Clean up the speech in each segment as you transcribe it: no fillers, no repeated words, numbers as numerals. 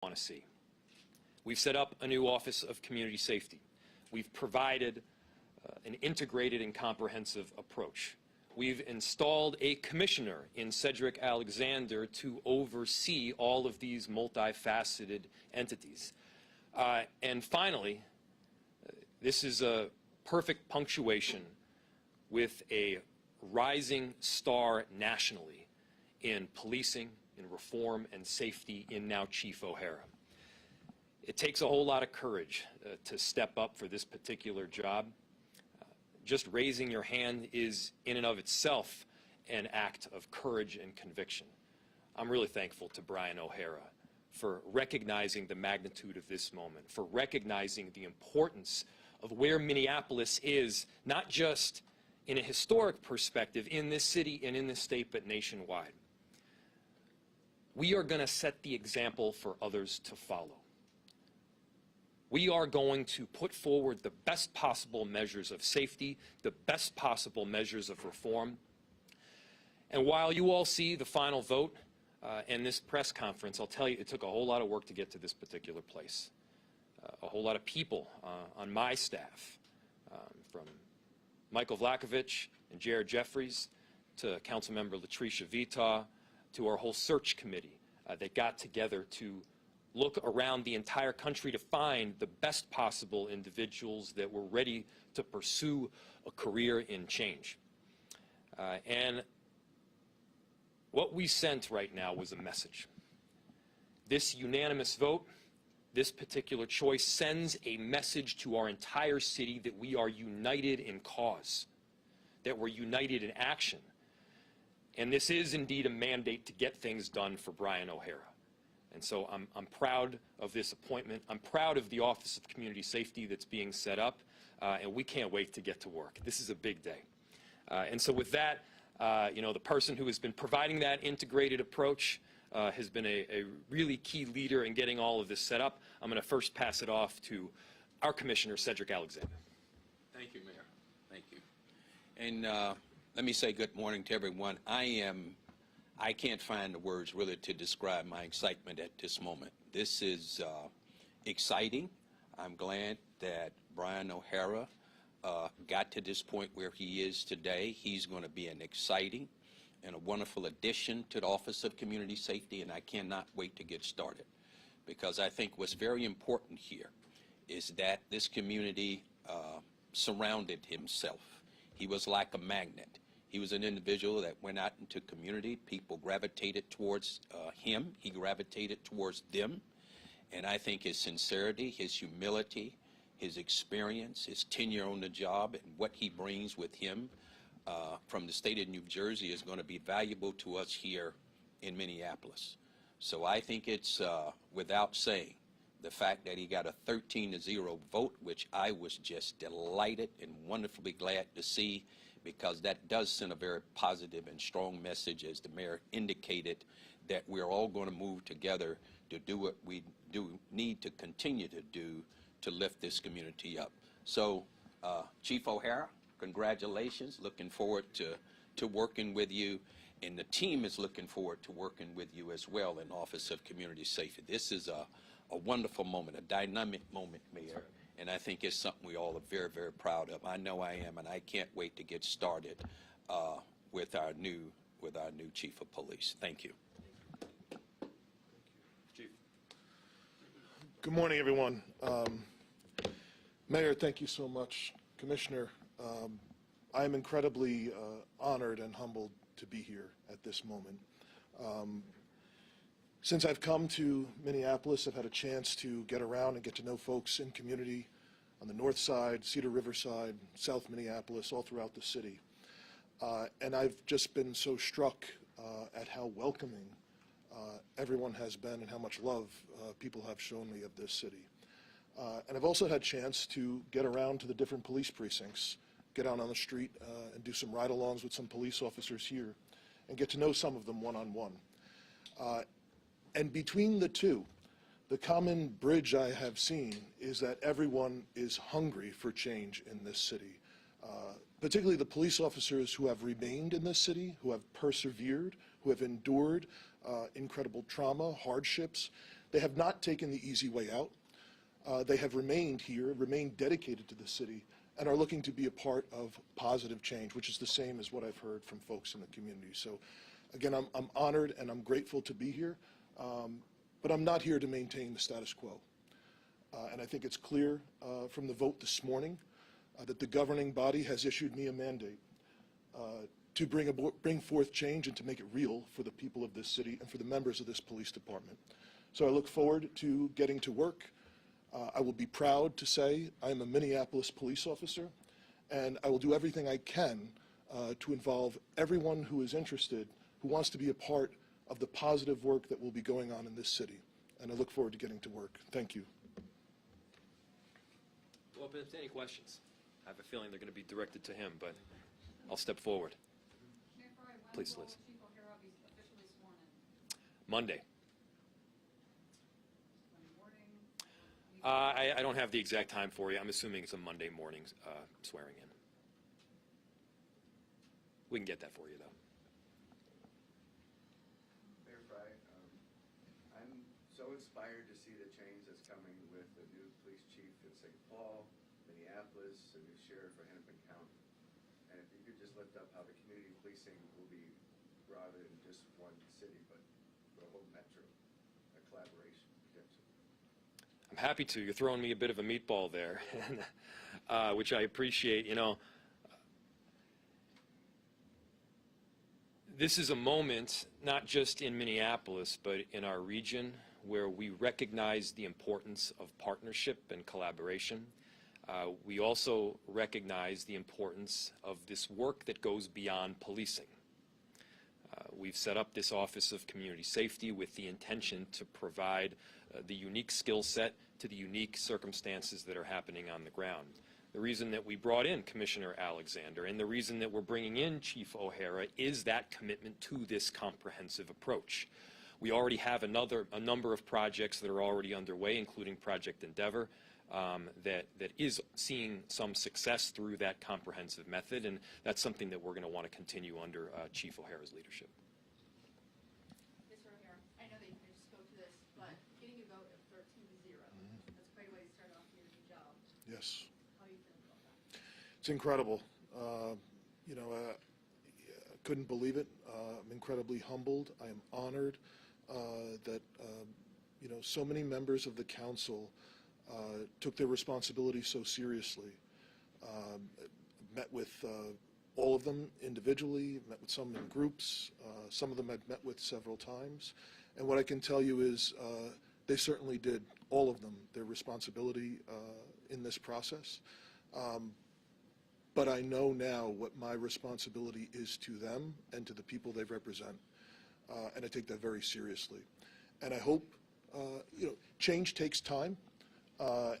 want to see. We've set up a new Office of Community Safety. We've provided an integrated and comprehensive approach. We've installed a commissioner in Cedric Alexander to oversee all of these multifaceted entities. And finally, this is a perfect punctuation with a rising star nationally in policing, in reform, and safety in now Chief O'Hara. It takes a whole lot of courage to step up for this particular job. Just raising your hand is, in and of itself, an act of courage and conviction. I'm really thankful to Brian O'Hara for recognizing the magnitude of this moment, for recognizing the importance of where Minneapolis is, not just in a historic perspective in this city and in this state, but nationwide. We are going to set the example for others to follow. We are going to put forward the best possible measures of safety, the best possible measures of reform. And while you all see the final vote and this press conference, I'll tell you, it took a whole lot of work to get to this particular place. A whole lot of people on my staff, from Michael Vlakovich and Jared Jeffries to Councilmember Latricia Vitaw to our whole search committee that got together to look around the entire country to find the best possible individuals that were ready to pursue a career in change. And what we sent right now was a message. This unanimous vote, this particular choice, sends a message to our entire city that we are united in cause, that we're united in action. And this is indeed a mandate to get things done for Brian O'Hara. And so I'm proud of this appointment. I'm proud of the Office of Community Safety that's being set up, and we can't wait to get to work. This is a big day. And so with that, you know, the person who has been providing that integrated approach has been a really key leader in getting all of this set up. I'm going to first pass it off to our Commissioner, Cedric Alexander. Thank you, Mayor. Thank you. And let me say good morning to everyone. I can't find the words really to describe my excitement at this moment. This is exciting. I'm glad that Brian O'Hara got to this point where he is today. He's going to be an exciting and a wonderful addition to the Office of Community Safety, and I cannot wait to get started, because I think what's very important here is that this community surrounded himself. He was like a magnet. He was an individual that went out into community. People gravitated towards him. He gravitated towards them. And I think his sincerity, his humility, his experience, his tenure on the job, and what he brings with him from the state of New Jersey is going to be valuable to us here in Minneapolis. So I think it's without saying, the fact that he got a 13-0 vote, which I was just delighted and wonderfully glad to see, because that does send a very positive and strong message, as the mayor indicated, that we're all going to move together to do what we need to continue to do to lift this community up. So, Chief O'Hara, congratulations. Looking forward to working with you, and the team is looking forward to working with you as well in Office of Community Safety. This is a wonderful moment, a dynamic moment, Mayor. And I think it's something we all are very, very proud of. I know I am, and I can't wait to get started with our new Chief of Police. Thank you. Chief. Good morning, everyone. Mayor, thank you so much. Commissioner, I am incredibly honored and humbled to be here at this moment. Since I've come to Minneapolis, I've had a chance to get around and get to know folks in community on the north side, Cedar River side, South Minneapolis, all throughout the city. And I've just been so struck at how welcoming everyone has been and how much love people have shown me of this city. And I've also had a chance to get around to the different police precincts, get out on the street and do some ride-alongs with some police officers here and get to know some of them one-on-one. And between the two, the common bridge I have seen is that everyone is hungry for change in this city, particularly the police officers who have remained in this city, who have persevered, who have endured incredible trauma, hardships. They have not taken the easy way out. They have remained here, remained dedicated to the city, and are looking to be a part of positive change, which is the same as what I've heard from folks in the community. So, again, I'm honored and I'm grateful to be here, but I'm not here to maintain the status quo. And I think it's clear from the vote this morning that the governing body has issued me a mandate to bring forth change and to make it real for the people of this city and for the members of this police department. So I look forward to getting to work. I will be proud to say I am a Minneapolis police officer, and I will do everything I can to involve everyone who is interested, who wants to be a part of the positive work that will be going on in this city. And I look forward to getting to work. Thank you. Well, open up to any questions. I have a feeling they're going to be directed to him, but I'll step forward. Please, Liz. Chief O'Hara be officially sworn in? Monday. Monday morning? I don't have the exact time for you. I'm assuming it's a Monday morning swearing in. We can get that for you, though. Mayor Fry, I'm so inspired to see the change that's coming with the new police chief in St. Paul, Minneapolis, a new sheriff for Hennepin County. And if you could just lift up how the community policing will be broader than just one city, but for a whole metro, a collaboration potentially. I'm happy to. You're throwing me a bit of a meatball there, which I appreciate. You know, this is a moment, not just in Minneapolis, but in our region, where we recognize the importance of partnership and collaboration. We also recognize the importance of this work that goes beyond policing. We've set up this Office of Community Safety with the intention to provide the unique skill set to the unique circumstances that are happening on the ground. The reason that we brought in Commissioner Alexander and the reason that we're bringing in Chief O'Hara is that commitment to this comprehensive approach. We already have a number of projects that are already underway, including Project Endeavor, that is seeing some success through that comprehensive method, and that's something that we're going to want to continue under Chief O'Hara's leadership. Mr. O'Hara, I know that you can just go to this, but getting a vote of 13-0, that's quite a way to start off your new job. Yes. How are you feeling about that? It's incredible. You know, I couldn't believe it. I'm incredibly humbled. I am honored that, you know, so many members of the council took their responsibility so seriously. Met with all of them individually, met with some in groups. Some of them I've met with several times. And what I can tell you is they certainly did, all of them, their responsibility in this process. But I know now what my responsibility is to them and to the people they represent. And I take that very seriously. And I hope, you know, change takes time.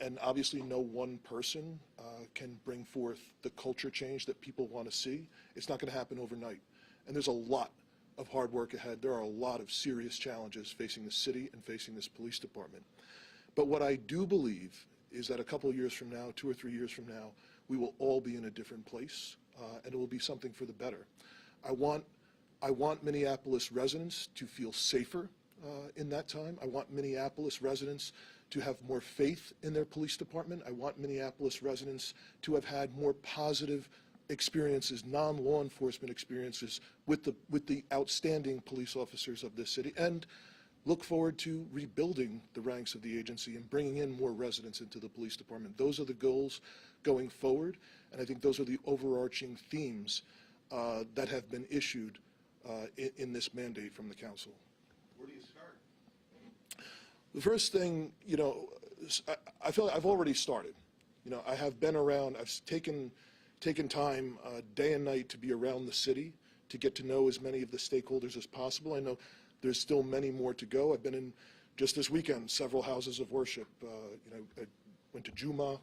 And obviously no one person can bring forth the culture change that people want to see. It's not going to happen overnight. And there's a lot of hard work ahead. There are a lot of serious challenges facing the city and facing this police department. But what I do believe is that a couple of years from now, 2 or 3 years from now, we will all be in a different place, and it will be something for the better. I want Minneapolis residents to feel safer in that time. I want Minneapolis residents to have more faith in their police department. I want Minneapolis residents to have had more positive experiences, non-law enforcement experiences with the outstanding police officers of this city, and look forward to rebuilding the ranks of the agency and bringing in more residents into the police department. Those are the goals going forward, and I think those are the overarching themes that have been issued in this mandate from the council. Where do you start? The first thing, you know, I feel like I've already started. You know, I have been around, I've taken time day and night to be around the city, to get to know as many of the stakeholders as possible. I know there's still many more to go. I've been in, just this weekend, several houses of worship. You know, I went to Juma,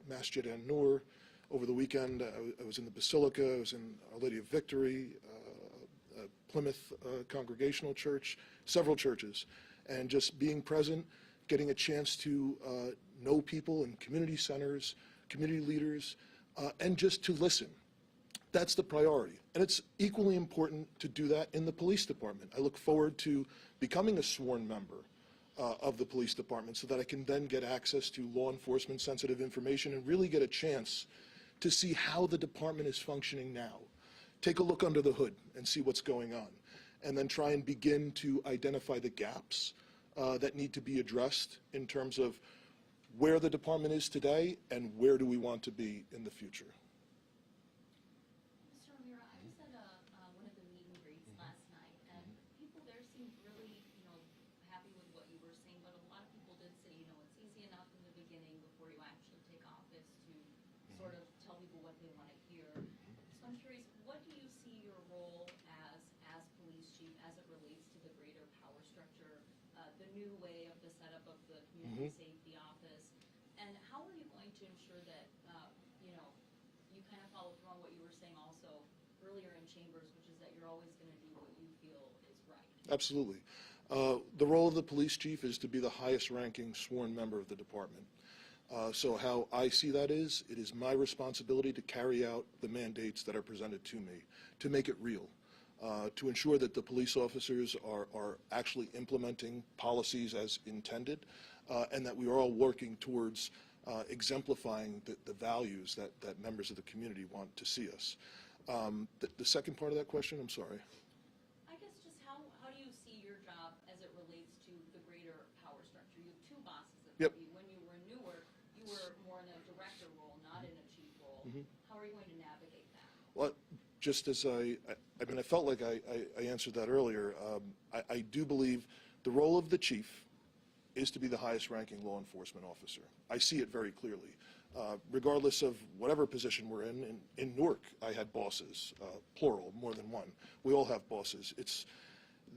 Masjid an-Nur. Over the weekend, I was in the Basilica, I was in Our Lady of Victory, Plymouth Congregational Church, several churches. And just being present, getting a chance to know people in community centers, community leaders, and just to listen. That's the priority. And it's equally important to do that in the police department. I look forward to becoming a sworn member of the police department so that I can then get access to law enforcement sensitive information and really get a chance to see how the department is functioning now. Take a look under the hood and see what's going on, and then try and begin to identify the gaps that need to be addressed in terms of where the department is today and where do we want to be in the future. Mr. O'Meara, I was at one of the meet and greets last night, and people there seemed really, happy with what you were saying, but a lot of people did say, it's easy enough in the beginning before you actually take office to sort of tell people what they want to hear. So I'm curious, what do you see your role as police chief as it relates to the greater power structure, the new way of the setup of the community safety office, and how are you going to ensure that, you kind of follow through on what you were saying also earlier in chambers, which is that you're always going to do what you feel is right? Absolutely. The role of the police chief is to be the highest ranking sworn member of the department. So how I see that is, it is my responsibility to carry out the mandates that are presented to me, to make it real, to ensure that the police officers are actually implementing policies as intended, and that we are all working towards exemplifying the values that members of the community want to see us. The second part of that question, I'm sorry. I guess just how do you see your job as it relates to the greater power structure? You have two bosses that Yep. when you were in Newark, you were more in a director role, not in a chief role. How are you going to navigate that? Well, just as I felt like I answered that earlier. I do believe the role of the chief is to be the highest ranking law enforcement officer. I see it very clearly. Regardless of whatever position we're in Newark, I had bosses, plural, more than one. We all have bosses.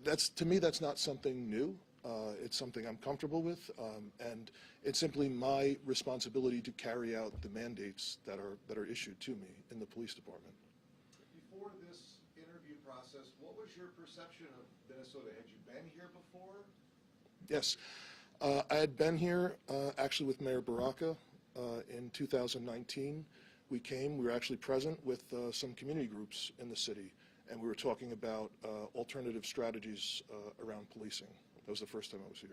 To me, that's not something new. It's something I'm comfortable with, and it's simply my responsibility to carry out the mandates that are issued to me in the police department. Before this interview process, what was your perception of Minnesota? Had you been here before? Yes. I had been here actually with Mayor Baraka in 2019. We were actually present with some community groups in the city, and we were talking about alternative strategies around policing. That was the first time I was here.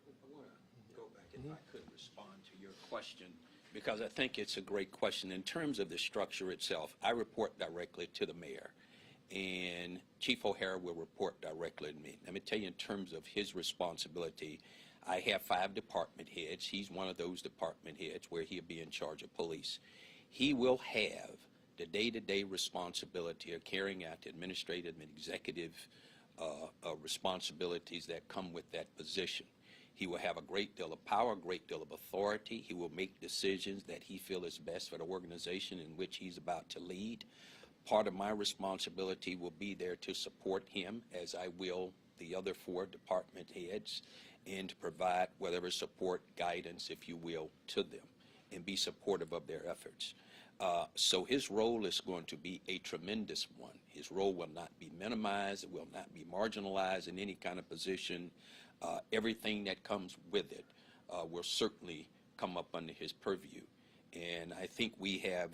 I want to go back, if I could respond to your question, because I think it's a great question. In terms of the structure itself, I report directly to the mayor, and Chief O'Hara will report directly to me. Let me tell you, in terms of his responsibility, I have 5 department heads. He's one of those department heads where he'll be in charge of police. He will have the day-to-day responsibility of carrying out the administrative and executive responsibilities that come with that position. He will have a great deal of power, a great deal of authority. He will make decisions that he feels is best for the organization in which he's about to lead. Part of my responsibility will be there to support him, as I will the other 4 department heads, and to provide whatever support, guidance, if you will, to them, and be supportive of their efforts. So his role is going to be a tremendous one. His role will not be minimized. It will not be marginalized in any kind of position. Everything that comes with it will certainly come up under his purview. And I think we have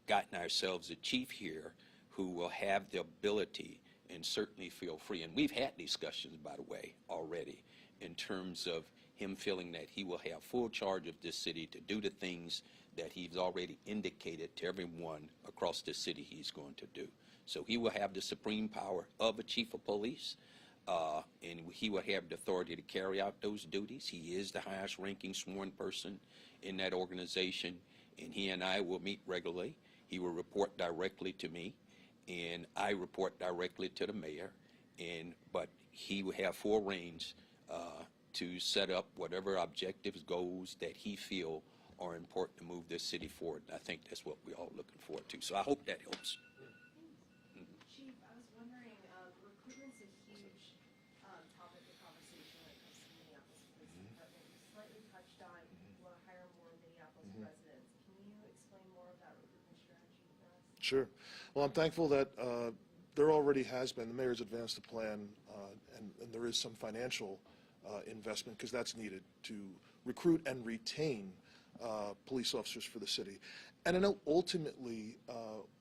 gotten ourselves a chief here who will have the ability and certainly feel free. And we've had discussions, by the way, already in terms of him feeling that he will have full charge of this city to do the things that he's already indicated to everyone across the city he's going to do. So he will have the supreme power of a chief of police, and he will have the authority to carry out those duties. He is the highest ranking sworn person in that organization, and he and I will meet regularly. He will report directly to me, and I report directly to the mayor, but he will have full reins to set up whatever objectives, goals that he feel are important to move this city forward. And I think that's what we're all looking forward to. So I hope that helps. Chief, I was wondering, recruitment's a huge topic of conversation when it comes to Minneapolis Police Department. You slightly touched on you want to hire more Minneapolis residents. Can you explain more of that recruitment strategy for us? Sure. Well, I'm thankful that there already has been, the mayor's advanced a plan, and there is some financial investment, because that's needed to recruit and retain police officers for the city. And I know ultimately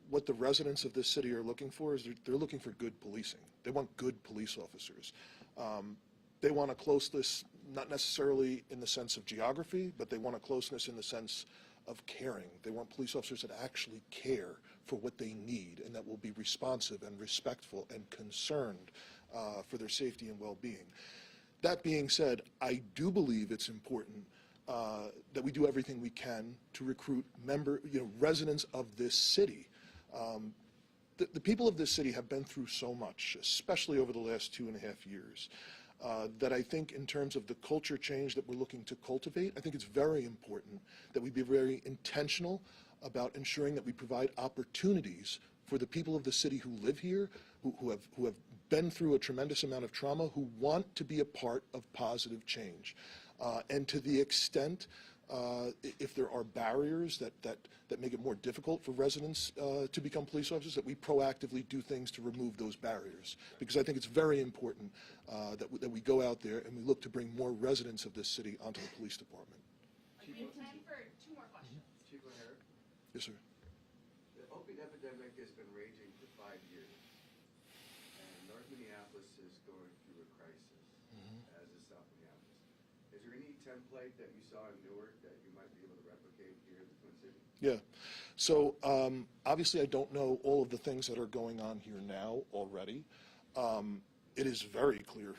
what the residents of this city are looking for is they're looking for good policing. They want good police officers. They want a closeness, not necessarily in the sense of geography, but they want a closeness in the sense of caring. They want police officers that actually care for what they need and that will be responsive and respectful and concerned for their safety and well-being. That being said, I do believe it's important that we do everything we can to recruit residents of this city. The people of this city have been through so much, especially over the last 2.5 years, that I think in terms of the culture change that we're looking to cultivate, I think it's very important that we be very intentional about ensuring that we provide opportunities for the people of the city who live here, who have been through a tremendous amount of trauma, who want to be a part of positive change. And to the extent, if there are barriers that make it more difficult for residents to become police officers, that we proactively do things to remove those barriers. Because I think it's very important that we go out there and we look to bring more residents of this city onto the police department. We have time for 2 more questions. Chief O'Hara, Yes, sir. the opiate epidemic has been raging for 5 years, and North Minneapolis is going through a crisis, as is South Minneapolis. Is there any template that you saw in Newark that you might be able to replicate here in the Twin Cities? Yeah. So obviously I don't know all of the things that are going on here now already. It is very clear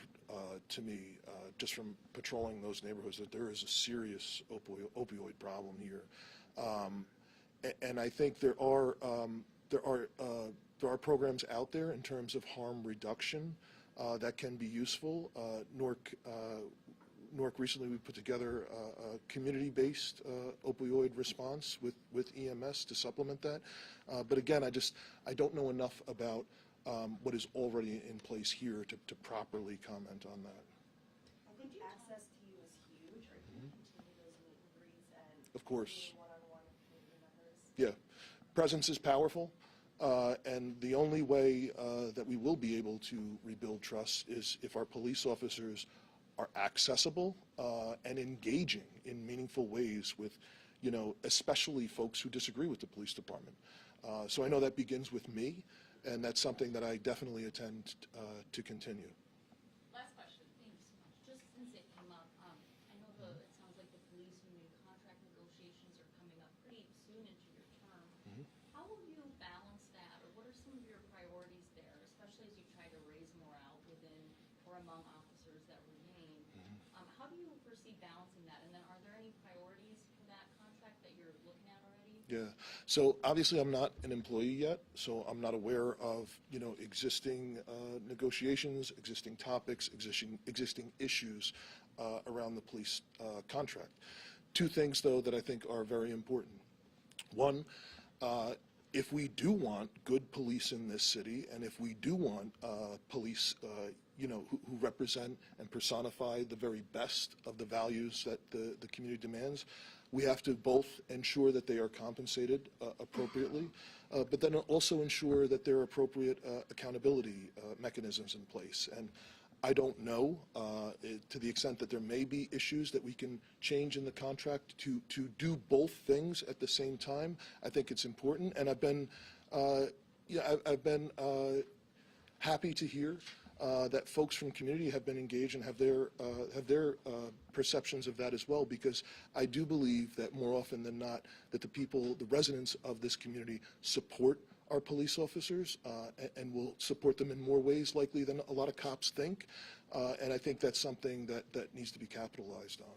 to me, just from patrolling those neighborhoods, that there is a serious opioid problem here. And I think there are programs out there in terms of harm reduction that can be useful. Newark recently, we put together a community-based opioid response with EMS to supplement that. But again, I don't know enough about what is already in place here to properly comment on that. I think access to you is huge. Are you going to continue those meet and greets and Of course. one-on-one with community members? Yeah, presence is powerful, and the only way that we will be able to rebuild trust is if our police officers are accessible and engaging in meaningful ways with, especially folks who disagree with the police department. So I know that begins with me, and that's something that I definitely intend to continue. Last question. Thank you so much. Just since it came up, I know it sounds like the police union contract negotiations are coming up pretty soon into your term. How will you balance that, or what are some of your priorities there, especially as you try to raise morale within or among officers that remain? How do you foresee balancing that? And then are there any priorities for that contract that you're looking at already? Yeah. So obviously I'm not an employee yet, so I'm not aware of, existing negotiations, existing topics, existing issues around the police contract. 2 things, though, that I think are very important. One, if we do want good police in this city, and if we do want police, who represent and personify the very best of the values that the community demands, we have to both ensure that they are compensated appropriately, but then also ensure that there are appropriate accountability mechanisms in place. And I don't know, to the extent that there may be issues that we can change in the contract to do both things at the same time. I think it's important, and I've been happy to hear that folks from community have been engaged and have their perceptions of that as well, because I do believe that more often than not that the residents of this community support our police officers and will support them in more ways likely than a lot of cops think, and I think that's something that needs to be capitalized on.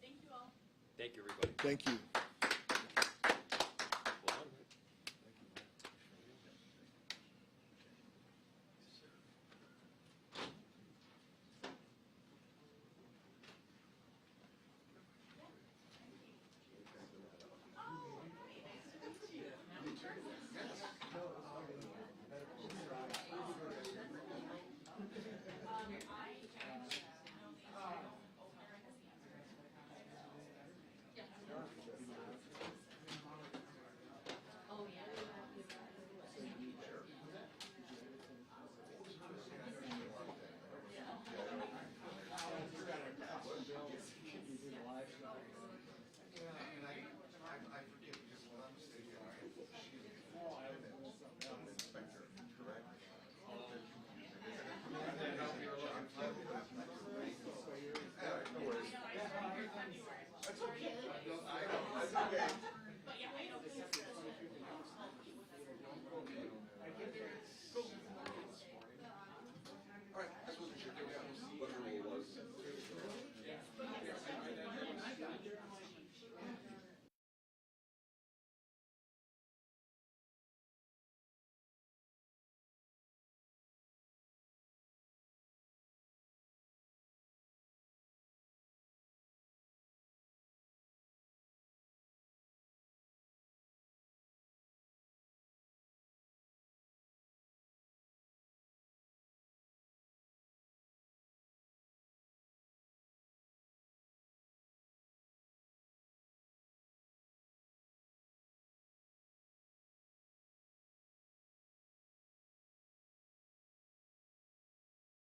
Thank you all. Thank you, everybody. Thank you.